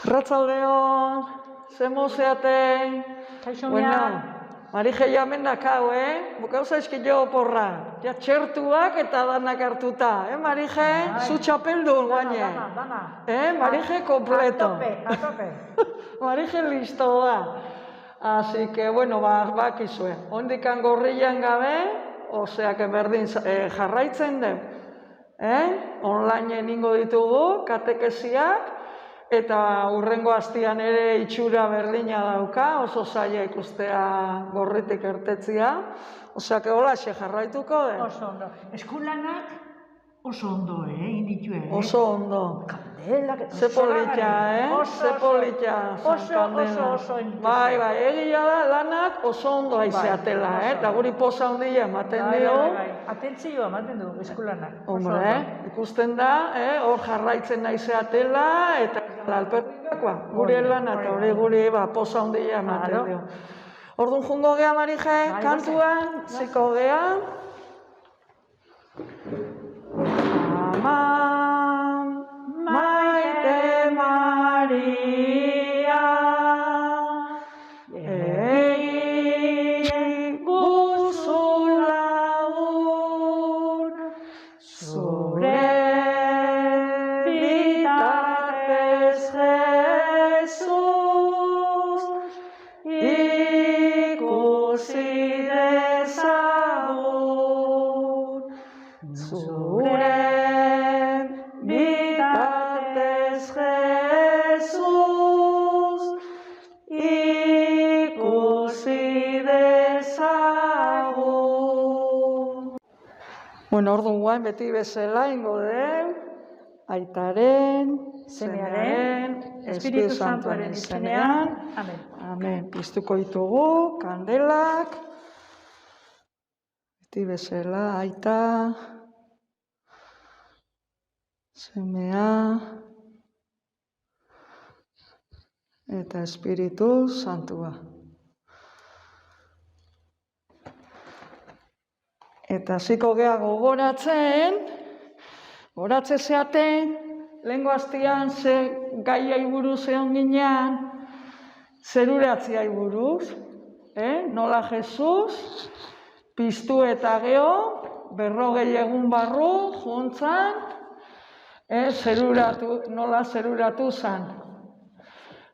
Arratsaldeon, zemo zeate? Kaixo Bueno, mea. Marije jamen dakau, Bukau zaizkio porra. Ja txertuak eta danak hartuta, Marije? Zu txapeldun guaine. Dana. Marije kompleto. A tope. Marije listo da. Así que, bueno, bakizue. Ondikan gorrian gabe, osea que berdin jarraitzen den. Online egingo ditugu, katekesiak, eta hurrengo astean ere itxura berdina dauka, oso zaila ikustea gorritik ertetzia. Osea, que holaxe jarraituko den. Oso ondo. Eskulanak oso ondo, inditue, Oso ondo. Kandelak. Ze polita, Ze polita, Oso inditue. Bai, egia da, lanak oso ondo aizeatela, eta guri poza handia ematen dio. Atentzioa ematen du, eskulanak. Hombre, ikusten da, hor jarraitzen naizeatela, eta alpertikakoa, gure lana, eta hori guri poza handia ematen dio. Orduan jungo gea, Marije, kantuan, ziko gea. Aman, maite Maria, egin guzu lagun, zure bitartez Jesus, ikusi dezagun, zure bitartez Jesus, ikusi dezagun. Bueno, orduan guain beti bezala ingo den, Aitaren, Semearen, Espiritu Santuaren izenean. Amen. Amen. Piztuko ditugu, kandelak, beti bezala, Aita, Semea, eta Espiritu Santua. Eta ziko gea gogoratze zeaten, lehengo astean ze gaiai buruz egon ginean, zeruratziai buruz, nola Jesus, piztu eta geho, 40 egun barru, juntzan, nola zeruratu zan.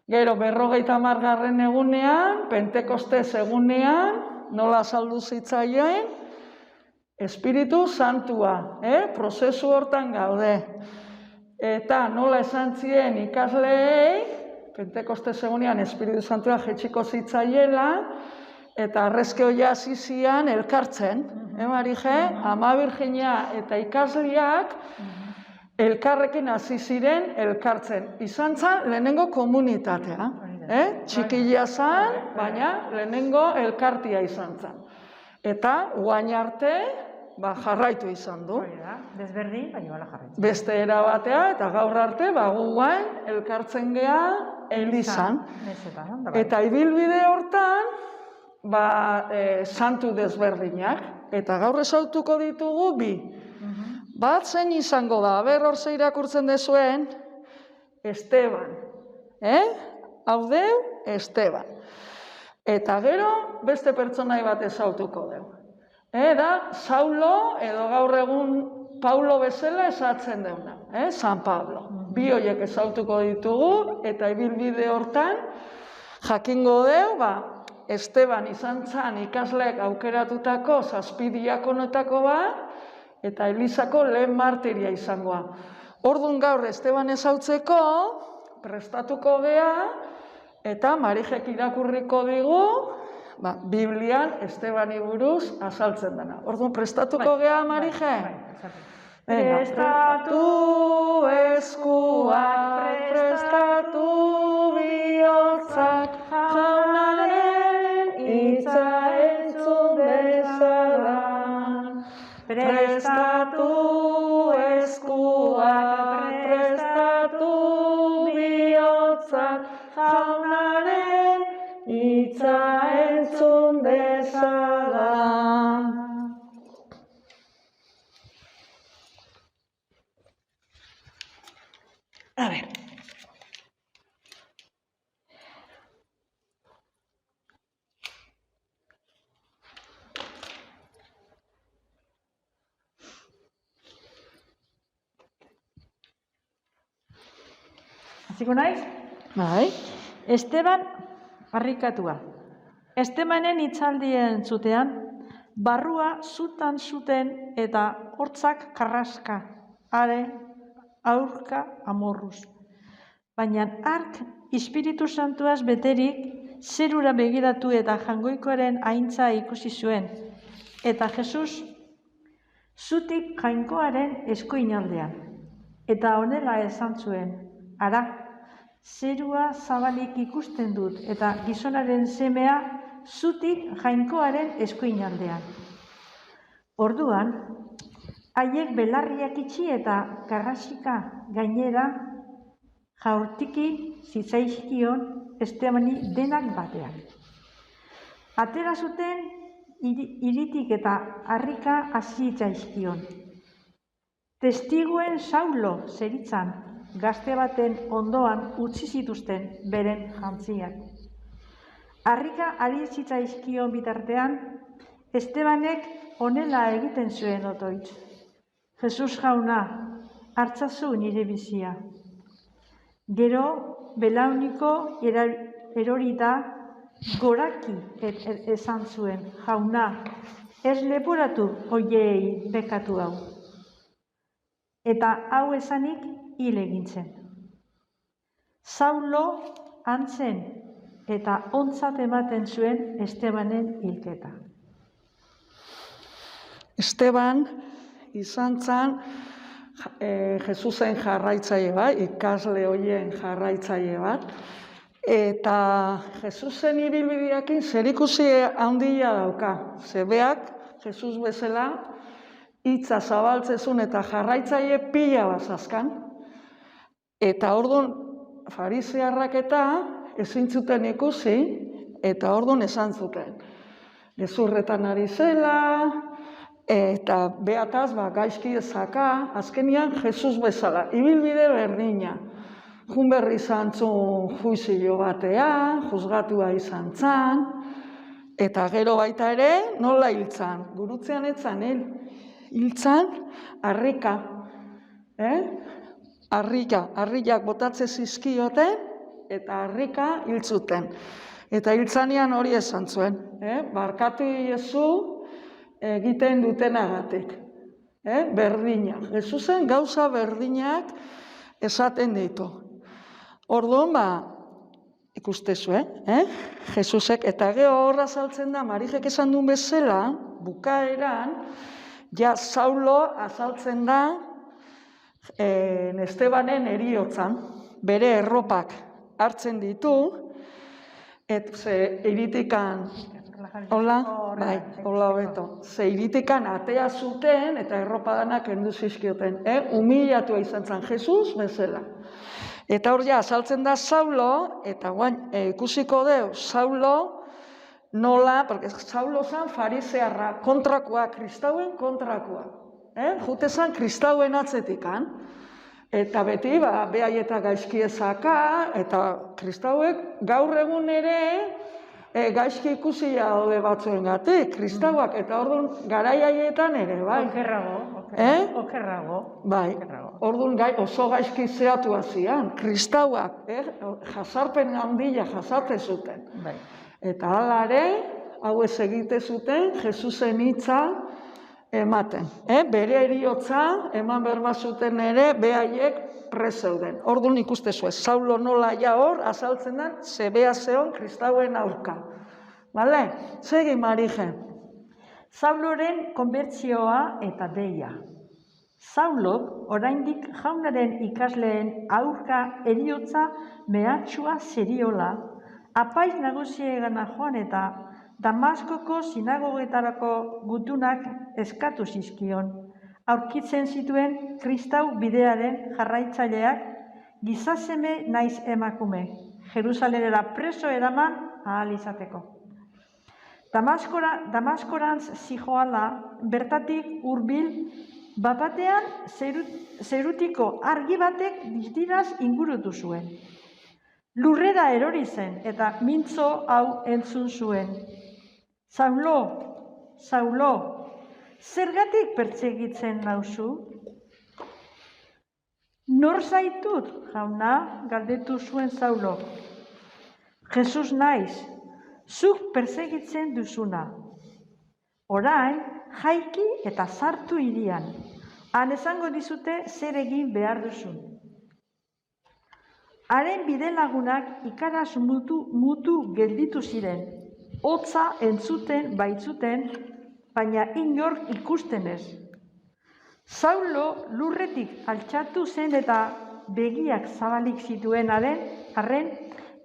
Gero, 50. egunean, Pentekostez egunean, nola saldu zitzaien, Espiritu Santua, prozesu hortan gaude. Eta nola esan zien ikasleei, Pentekostez egunean Espiritu Santua jetxiko zitzaiela, eta arrezke hoia hasi zian elkartzen, Marije, Ama Birjina eta ikasleak elkarrekin hasi ziren elkartzen. Izan zen lehenengo komunitatea, txikila zen, baina lehenengo elkartia izan zen. Eta guain arte, jarraitu izan du. Desberdin, baina bala jarraitu. Beste era batea, eta gaur arte, gu guain elkartzen gea elizan. Eta ibilbide hortan, santu desberdinak. Eta gaur esautuko ditugu bi. Bat zein izango da, hor ze irakurtzen dezuen, Esteban. Hau deu, Esteban. Eta gero, beste pertsonai bat ezautuko dugu. Da, Saulo, edo gaur egun Paulo bezala esatzen deuna, San Pablo. Bi horiek ezautuko ditugu, eta ibilbide hortan, jakingo dugu, Esteban izan zan ikasleek aukeratutako 7 diakonotako bat, eta Elizako lehen martiria izangoa. Orduan gaur Esteban ezautzeko, prestatuko gea, eta Marijek irakurriko digu, Biblian Estebani buruz azaltzen dena. Orduan, prestatuko gea, Marije? Prestatu eskuak, prestatu bihotzak, jaunaren hitza entzun dezadan. Prestatu eskuak, prestatu bihotzak, jaunaren hitza entzun dezadan. A ver. Hasiko naiz? Bai. Esteban harrikatua. Estebanen hitzaldien zutean, barrua zutan zuten eta hortzak karraska, are aurka amorruz. Baina hark Espiritu Santuaz beterik, zerura begiratu eta jangoikoaren aintza ikusi zuen. Eta Jesus zutik jainkoaren eskuinaldean. Eta honela esan zuen, ara, zerua zabalik ikusten dut eta gizonaren semea zutik jainkoaren eskuinaldean. Orduan, haiek belarriak itxi eta karrasika gainera jaurtiki zitzaizkion Estebani denak batean. Atera zuten hiritik eta harrika hasi zitzaizkion. Testiguen Saulo zeritzan gazte baten ondoan utzi zituzten beren jantziak. Harrika ari zitzaizkion bitartean, Estebanek honela egiten zuen otoitz. Jesus jauna, hartzazu nire bizia. Gero, belauniko erorita goraki esan zuen, jauna, ez leporatu hoiei bekatu hau. Eta hau esanik hil egin zen. Saulo antzen eta ontzat ematen zuen Estebanen hilketa. Esteban izan zen Jesusen jarraitzaile bat, ikasle horien jarraitzaile bat, eta Jesusen ibilbideakin zerikusi handia dauka. Zebeak, Jesus bezala, hitza zabaltzezun eta jarraitzaile pila bazazkan. Eta orduan, farisearrak eta ezin zuten ikusi, eta orduan esan zuten. Gezurretan ari zela, eta behataz, gaizki ezaka, azkenian Jesus bezala, ibilbide berdina. Jun berri izan zuen juizio batean, juzgatua izan zan, eta gero baita ere, nola hiltzan? Gurutzean etzan, hiltzan, harrika. Harriak botatze zizkioten, eta harrika hiltzuten. Eta hiltzanean hori esan zuen, barkatu Jesu, egiten dutenagatik. Berdina. Jesusen gauza berdinak esaten ditu. Orduan, ikustezu, Jesusek, eta gero horra azaltzen da, Marijek esan duen bezala, bukaeran, ja Saulo azaltzen da Estebanen heriotzan, bere erropak hartzen ditu, eta iritikan, ze iritikan atea zuten eta erropadanak kendu zizkioten, humilatua izan zen Jesus bezala. Eta hor ja, azaltzen da Saulo, eta ikusiko deu, Saulo nola, porque Saulo zen farisearra, kontrakoa, kristauen kontrakoa. Jute zen kristauen atzetikan, eta beti, behaieta gaizki ezaka, eta kristauek gaur egun ere, gaizki ikusi daude batzuengatik, kristauak, eta orduan garai haietan ere, bai. Okerrago. Bai, orduan oso gaizki zeatu zian, kristauak, jasarpen handia jasarte zuten. Eta hala ere, hau ez egite zuten, Jesusen hitza ematen. Bere heriotza, eman berba zuten ere, behaiek prezeuden. Orduan ikustezu, Saulo nola ja hor, azaltzen den, zebea zeon kristauen aurka. Bale? Segi, Marije. Sauloren konbertsioa eta deia. Saulok oraindik jaunaren ikasleen aurka heriotza mehatxua zeriola, apaiz nagusiegana joan eta Damaskoko sinagogetarako gutunak eskatu zizkion, aurkitzen zituen kristau bidearen jarraitzaileak gizaseme naiz emakume, Jerusalemera preso eraman ahal izateko. Damaskorantz zijoala bertatik hurbil, bapatean zerutiko argi batek distiraz ingurutu zuen. Lurrera erori zen eta mintzo hau entzun zuen. Saulo, Saulo, zergatik pertsegitzen nauzu? Nor zaitut, jauna, galdetu zuen Saulok. Jesus naiz, zuk persegitzen duzuna. Orain, jaiki eta sartu hirian. Han esango dizute zer egin behar duzun. Haren bidelagunak ikaraz mutu gelditu ziren. Hotza entzuten baitzuten, baina inork ikusten ez. Saulo lurretik altxatu zen eta begiak zabalik zituen arren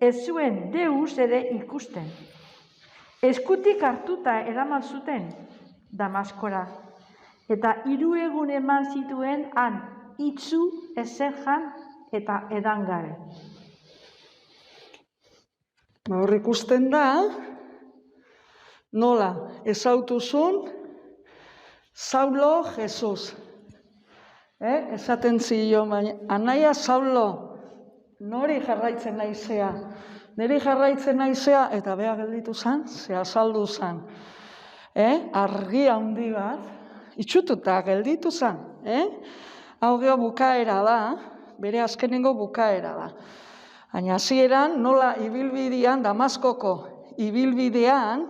ez zuen deus ere ikusten. Eskutik hartuta eraman zuten Damaskora, eta 3 egun eman zituen han itsu ezer jan eta edan gabe. Hor ikusten da, nola ezautu zuen Saulo Jesus. Esaten zion, baina, anaia Saulo, nori jarraitzen naizea. Neri jarraitzen naizea, eta beha gelditu zen, ze azaldu zen. Argi handi bat, itxututa gelditu zen. Hau geho bukaera da, bere azkenengo bukaera da. Baina hasieran nola ibilbidean, Damaskoko ibilbidean,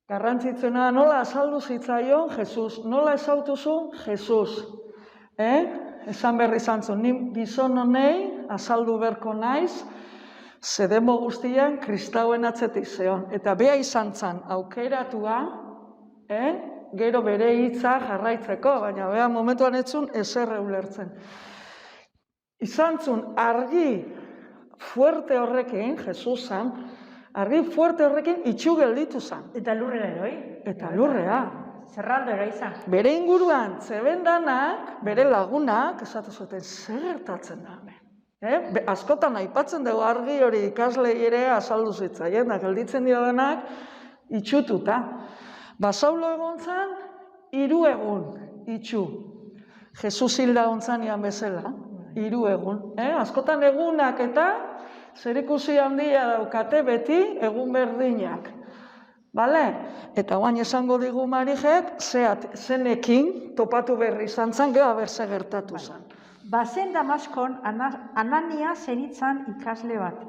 garrantzitsuna nola azaldu zitzaion Jesus, nola ezautu zuen Jesus. Esan berri zantzun, ni gizon honei azaldu berko naiz, zedemo guztian kristauen atzetik zeon. Eta beha izan zen aukeratua, gero bere hitza jarraitzeko, baina beha momentuan etzun ezer ulertzen. Izan zuen argi fuerte horrekin, Jesus zan, argi fuerte horrekin itxu gelditu zen. Eta lurrera eroi? Eta lurrea. Zerraldera izan. Bere inguruan zebendanak, bere lagunak, esatu zuten, zer gertatzen da hemen? Askotan aipatzen dugu argi hori ikaslei ere azaldu zitzaien, da gelditzen diodenak itxututa. Saulo egon zan, 3 egun itxu. Jesus hilda ontzan ian bezala, 3 egun. Askotan egunak eta zerikusi handia daukate beti egun berdinak. Bale? Eta guain esango digu Marijek, zenekin topatu berri izan zen, geha berze gertatu zen. Bazen Damaskon Anania zeritzan ikasle bat.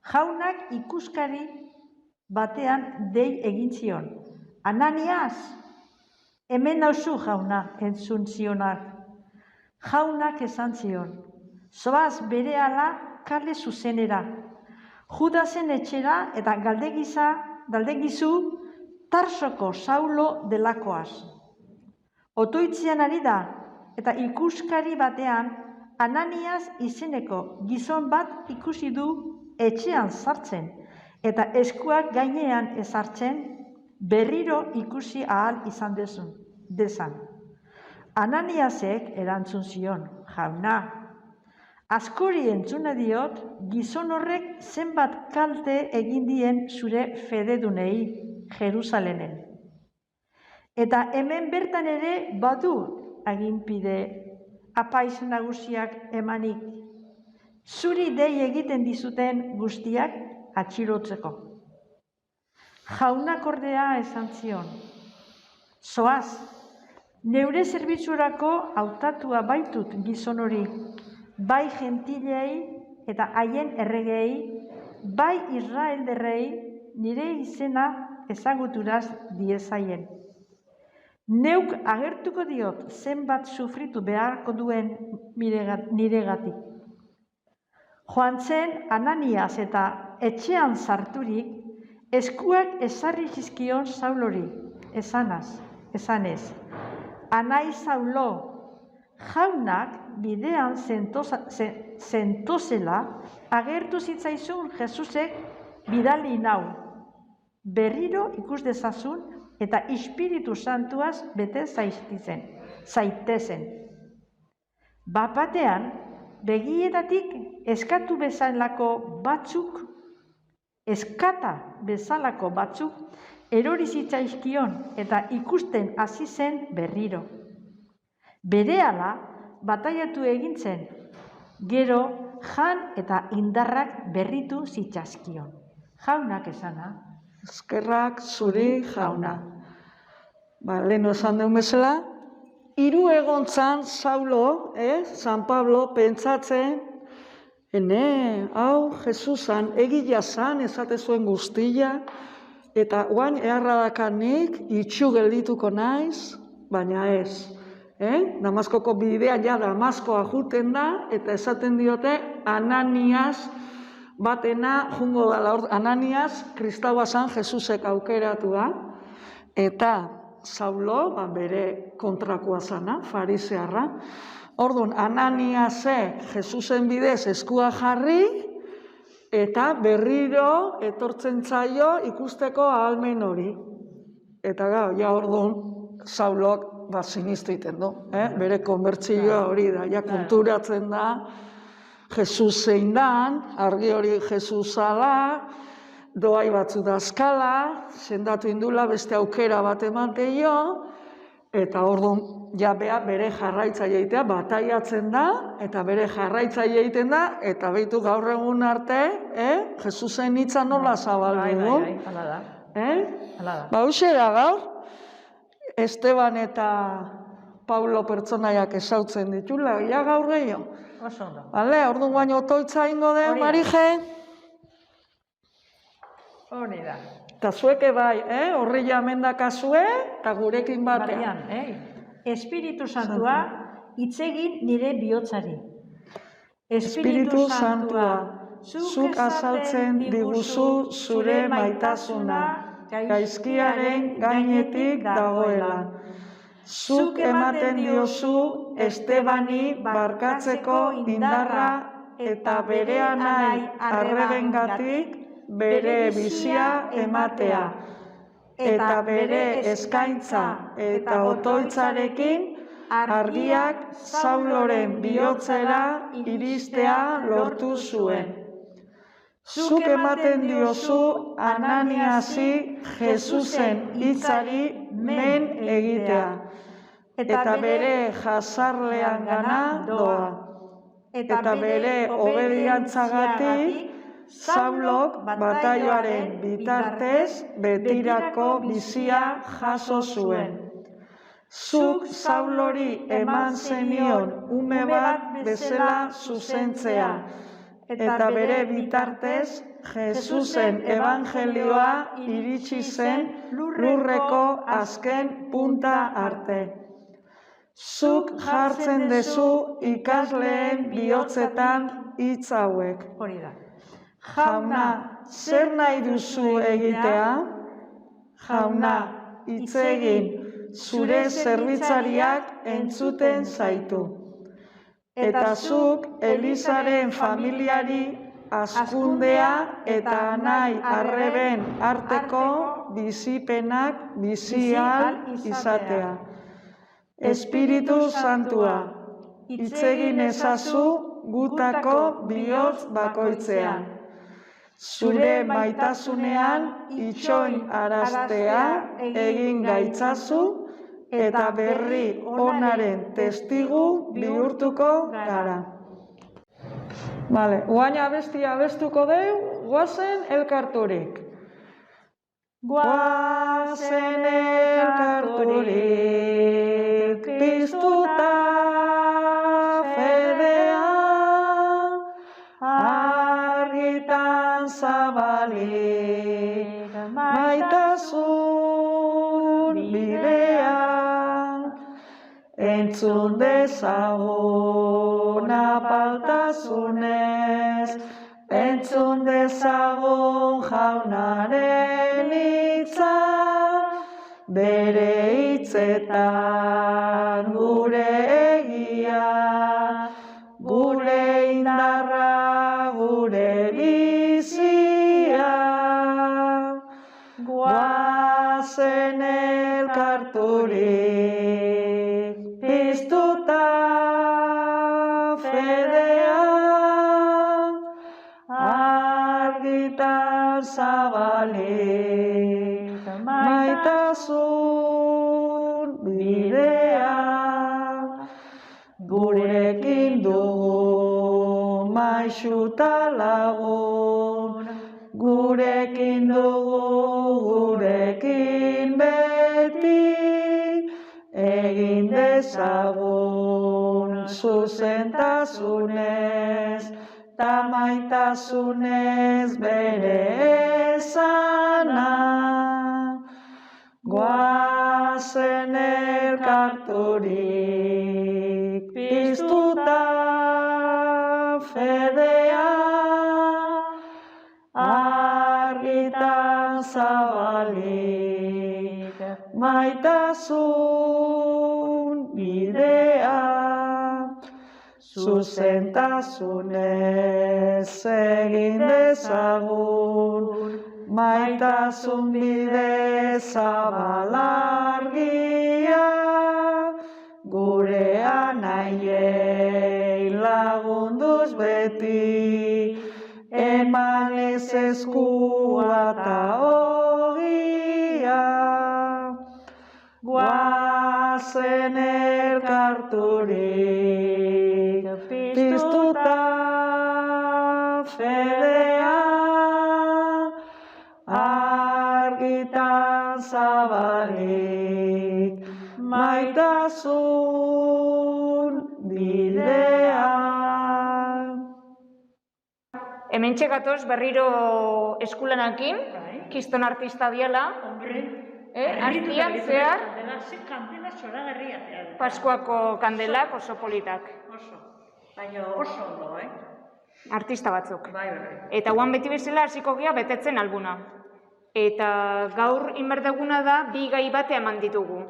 Jaunak ikuskari batean dei egin zion. Ananias, hemen nauzu jauna, entzun zionak. Jaunak esan zion. Zoaz berehala kale zuzenera. Judasen etxera eta galdegizu Tarsoko Saulo delakoaz. Otoitzean ari da, eta ikuskari batean Ananias izeneko gizon bat ikusi du etxean sartzen, eta eskuak gainean ezartzen berriro ikusi ahal izan dezan. Ananiasek erantzun zion, jauna, askori entzuna diot, gizon horrek zenbat kalte egin dien zure fededunei Jerusalenen. Eta hemen bertan ere badu aginpide apaiz nagusiak emanik. Zuri dei egiten dizuten guztiak atxilotzeko. Jaunak ordea esan zion. Zoaz, neure zerbitzurako hautatua baitut gizon hori, bai gentilei eta haien erregei, bai Israelderrei nire izena ezaguturaz diezaien. Neuk agertuko diot zenbat sufritu beharko duen niregatik. Joan zen Ananias eta etxean sarturik, eskuak ezarri zizkion Saulori, esanez. Anai Saulo, jaunak bidean zentozela agertu zitzaizun Jesusek bidali nau. Berriro ikus dezazun eta Espiritu Santuaz bete zaitezen. Bapatean, begietatik eskata bezalako batzuk erori zitzaizkion eta ikusten hasi zen berriro. Berehala bataiatu egin zen, gero jan eta indarrak berritu zitzaizkion. Jaunak esana. Eskerrak zuri jauna. Lehen esan duen bezala, hiru egontzan Saulo, San Pablo, pentsatzen, hau Jesusan egila zan, esate zuen guztia, eta guain eharradakanik itxu geldituko naiz, baina ez. Damaskoko bidean ja Damaskoa juten da, eta esaten diote Ananias batena jungo dala. Ananias kristaua zan Jesusek aukeratu da, eta Saulo bere kontrakoa zana, farisearra. Orduan, Ananiasek Jesusen bidez eskua jarri, eta berriro etortzen zaio ikusteko ahalmen hori. Eta ja orduan Saulok sinistu egiten du, bere konbertsioa hori da, ja konturatzen da, Jesus zein dan, argi hori Jesus ala, doai batzu dazkala, sendatu indula beste aukera bat emanteio, eta orduan ja bere jarraitzaile egitea, bataiatzen da, eta bere jarraitzaile egiten da, eta behitu gaur egun arte, Jesusen hitza nola zabaldu du. Hala da. Ba, huxe da gaur, Esteban eta Paulo pertsonaiak esautzen ditula, ja gaur gehiago. Oso ondo. Bale, orduan guaino otoitza ingo den, Marije? Hori da. Eta zueke bai, horri jamendakazue, eta gurekin batean. Espiritu Santua, itzegin nire bihotzari. Espiritu Santua, zuk azaltzen diguzu zure maitasuna, gaizkiaren gainetik dagoela. Zuk ematen diozu Estebani barkatzeko indarra eta bere anai arrebengatik bere bizia ematea. Eta bere eskaintza eta otoitzarekin argiak Sauloren bihotzera iristea lortu zuen. Zuk ematen diozu Ananiasi Jesusen hitzari men egitea, eta bere jazarlean gana doa. Eta bere obediantzagatik Saulok bataioaren bitartez betirako bizia jaso zuen. Zuk Saulori eman zenion ume bat bezala zuzentzea, eta bere bitartez Jesusen evangelioa iritsi zen lurreko azken punta arte. Zuk jartzen dezu ikasleen bihotzetan hitz hauek. Hori da. Jauna, zer nahi duzu egitea? Jauna, hitz egin, zure zerbitzariak entzuten zaitu. Eta zuk Elizaren familiari hazkundea eta anai arreben arteko bizipenak bizi ahal izatea. Espiritu Santua, hitz egin ezazu gutako bihotz bakoitzean. Zure maitasunean itxoin araztea egin gaitzazu, eta berri onaren testigu bihurtuko gara. Bale, guain abestia abestuko deu, guazen elkarturik. Guazen elkarturik, piztuta fedean, argitan zabalik, maitasun bidean. Entzun dezagun apaltasunez, entzun dezagun jaunaren hitza, bere hitzetan gure egia, gure indarra, gure bizia. Guazen elkarturik, piztuta fedean, argitan zabalik, maitasun bidean. Gurekin dugu maixuta lagun, gurekin dugu gurekin beti, egin dezagun zuzentasunez, ta maitasunez bere esana. Goazen elkarturik piztuta fedea, argitan zabalik maitasun bidea. Zuzentasunez egin dezagun, maitasun bide zabalargia, gure anaiei lagunduz beti, emanez eskua ta ogia. Goazen elkarturik piztuta fedea, argitan zabalik maitasun bidea. Hementxe gatoz berriro eskulanakin, kiston artista diala, astian zehar, Kandela zoragarria. Paskuako kandelak oso politak, Oso. Baina oso ondo, artista batzuk. Bai. Eta guan beti bezala hasiko gea betetzen albuna. Eta gaur inberdeguna da bi gai bate eman ditugu.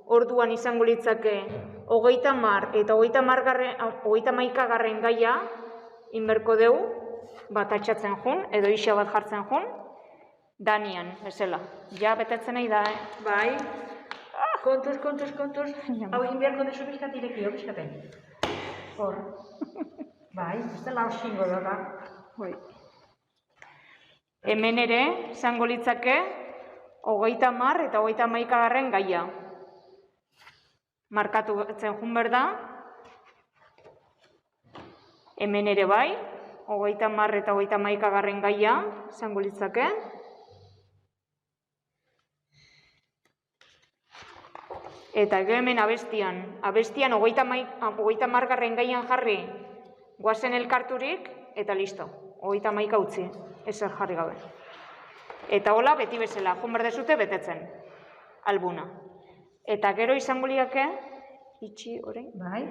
Orduan izango litzake 30 eta 31garren gaia inberko dugu, bat atxatzen jun, edo isa bat jartzen jun, Danian, bezala. Ja, betetzen nahi da, Bai. Kontuz. Hau egin beharko dezu bizkat irekio, bizkaten. Hor. Bai, ez dela osingo da. Hemen ere, izango litzake, 30 eta 31garren gaia. Markatu zen jun berda. Hemen ere bai, 30 eta 31garren gaia, izango litzake. Eta gero hemen abestian 30garren gaian jarri, goazen elkarturik, eta listo. 31 utzi, ezer jarri gabe. Eta hola, beti bezala, jun berdezute betetzen, albuna. Eta gero izango liake, itxi orain. Bai.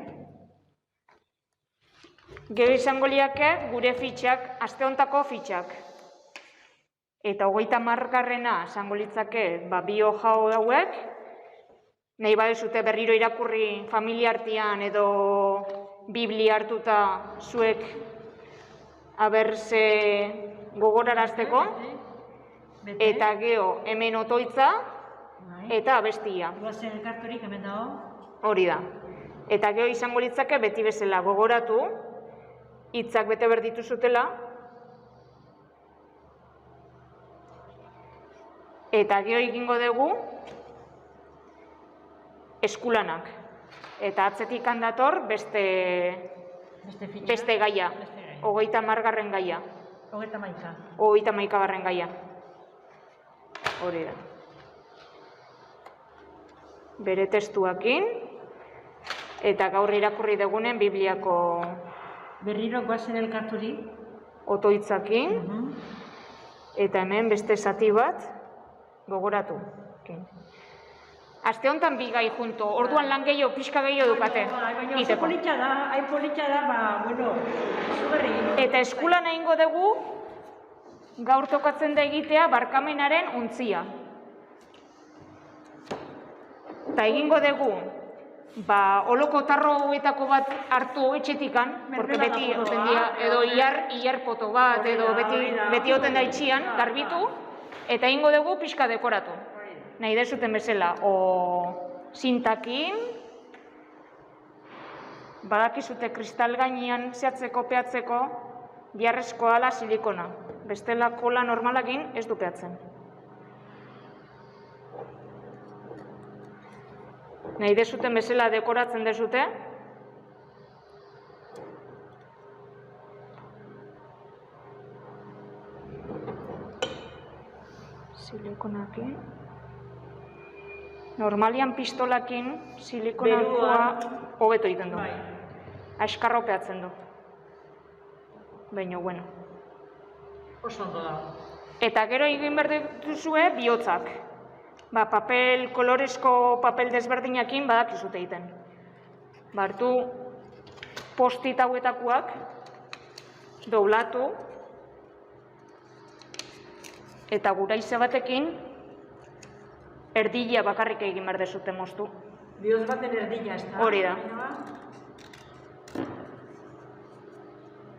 Gero izango liake gure fitxak, aste hontako fitxak. Eta 30garrena izango litzake, bi hoja hauek, nahi badezute berriro irakurri familia artean edo Biblia hartuta zuek aberze gogorarazteko. Eta gero hemen otoitza eta abestia. Goazen elkarturik hemen dago. Hori da. Eta gero izango litzake beti bezala gogoratu, hitzak bete berditu zutela. Eta gero egingo dugu eskulanak. Eta atzetik handator beste gaia. 30garren gaia. 31garren gaia. Hori da. Bere testuakin. Eta gaur irakurri dugunen Bibliako Berriro goazen elkarturik. otoitzakin. Eta hemen beste zati bat gogoratu. Aste honetan bi gai junto, orduan lan gehiago, pixka gehiago dukate. Baina oso politxa da, bueno, zuberri. Eta eskulan egingo dugu, gaur tokatzen da egitea barkamenaren untzia. Eta egingo dugu, oloko tarroetako bat hartu etxetikan, porque beti oten dira, edo ilar poto bat, edo beti oten da itxian, garbitu, eta egingo dugu pixka dekoratu. Nahi dezuten bezala, zintakin, badakizute kristal gainean zehatzeko, peatzeko, biharrezko ala silikona. Bestela kola normalakin ez du peatzen. Nahi dezuten bezala dekoratzen dezute. Silikonakin. Normalian pistolakin silikonakoa hobeto egiten du. Askarropeatzen du. Baina, bueno. Oso ondo da. Eta gero egin behar dituzue bihotzak. Kolorezko papel desberdinakin badakizute egiten. Hartu postit hauetakoak, doblatu, eta guraize batekin erdila bakarrik egin behar dezute moztu. Bihotz baten erdila, ez da? Hori da.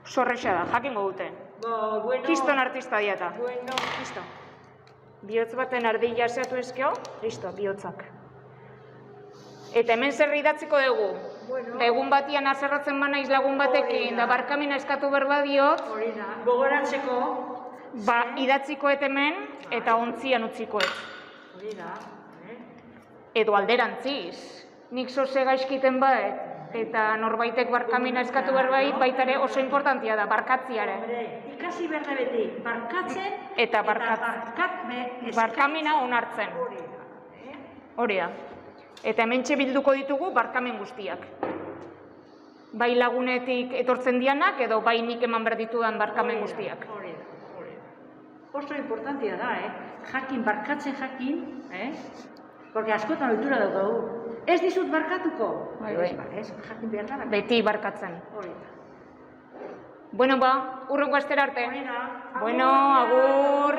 Sorresa da, jakingo dute. Bueno. Kiston artista dieta. Bueno. Listo. Bihotz baten erdila zeatu ezkio, listo, bihotzak. Eta hemen zer idatziko dugu. Bueno. Egun batian azerratzen banaiz lagun batekin, da barkamena eskatu berba diot, Hori da. Gogoratzeko. idatzikoet hemen eta ontzian utzikoet. Hori da. Edo alderantziz. Nik zoze gaizkiten baet, eta norbaitek barkamena eskatu berbait, baita ere oso importantia da, barkatziare. Ikasi behar da beti, barkatzen Eta barkamena onartzen. Hori da. Eta hementxe bilduko ditugu barkamen guztiak. Bai lagunetik etortzen dianak, edo bai nik eman behar ditudan barkamen guztiak. Hori da. Oso importantia da, jakin, barkatzen jakin, porque askotan ohitura daukagu. Ez dizut barkatuko? Bai. Jakin behar da. Beti barkatzen. Hori da. Bueno, hurrengo astera arte. Hori da. Bueno, agur.